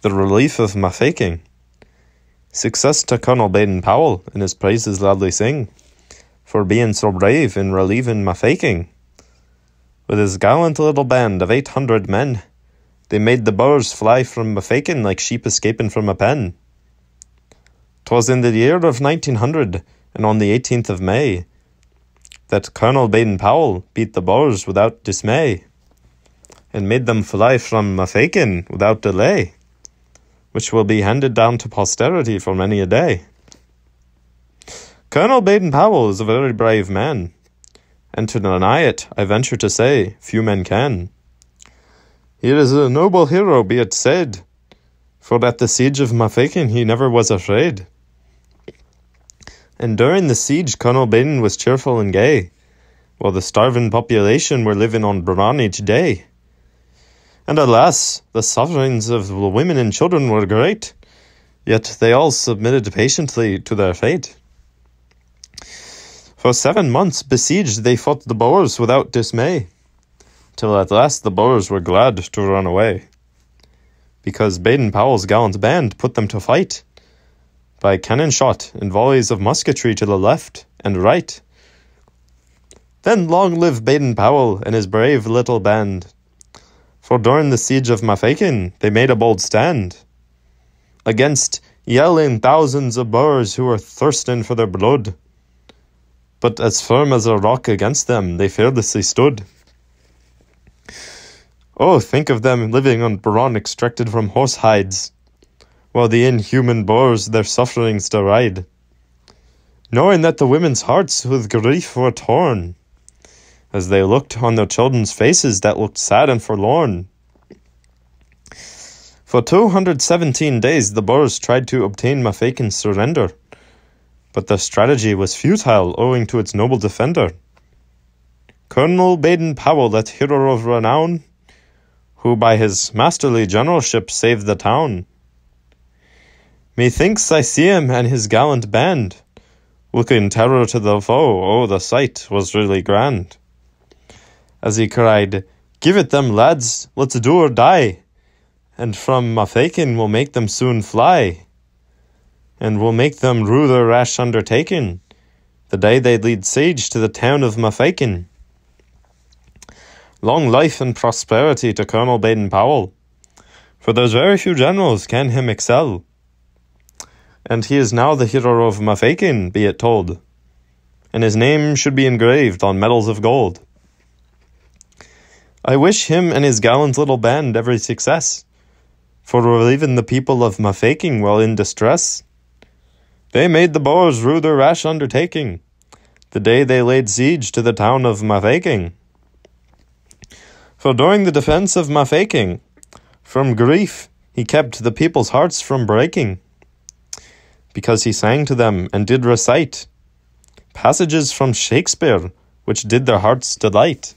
The Relief of Mafeking. Success to Colonel Baden-Powell, and his praises loudly sing, for being so brave in relieving Mafeking. With his gallant little band of 800 men, they made the Boers fly from Mafeking like sheep escaping from a pen. 'Twas in the year of 1900, and on the 18th of May, that Colonel Baden-Powell beat the Boers without dismay, and made them fly from Mafeking without delay, which will be handed down to posterity for many a day. Colonel Baden-Powell is a very brave man, and to deny it, I venture to say, few men can. He is a noble hero, be it said, for at the Siege of Mafeking he never was afraid. And during the siege, Colonel Baden was cheerful and gay, while the starving population were living on brawn each day. And alas, the sufferings of the women and children were great, yet they all submitted patiently to their fate. For 7 months besieged they fought the Boers without dismay, till at last the Boers were glad to run away, because Baden-Powell's gallant band put them to fight, by cannon shot and volleys of musketry to the left and right. Then long live Baden-Powell and his brave little band, for during the Siege of Mafeking they made a bold stand against yelling thousands of Boers who were thirsting for their blood. But as firm as a rock against them they fearlessly stood. Oh, think of them living on brawn extracted from horse hides, while the inhuman Boers their sufferings deride, knowing that the women's hearts with grief were torn, as they looked on their children's faces that looked sad and forlorn. For 217 days the Boers tried to obtain Mafeking's surrender, but their strategy was futile owing to its noble defender, Colonel Baden-Powell, that hero of renown, who by his masterly generalship saved the town. Methinks I see him and his gallant band, looking terror to the foe. Oh, the sight was really grand, as he cried, "Give it them, lads, let's do or die, and from Mafeking we'll make them soon fly, and we'll make them rue their rash undertaking, the day they lead siege to the town of Mafeking." Long life and prosperity to Colonel Baden-Powell, for there's very few generals can him excel, and he is now the hero of Mafeking, be it told, and his name should be engraved on medals of gold. I wish him and his gallant little band every success, for relieving the people of Mafeking while in distress. They made the Boers rue their rash undertaking, the day they laid siege to the town of Mafeking. For during the defence of Mafeking, from grief he kept the people's hearts from breaking, because he sang to them and did recite passages from Shakespeare, which did their hearts delight.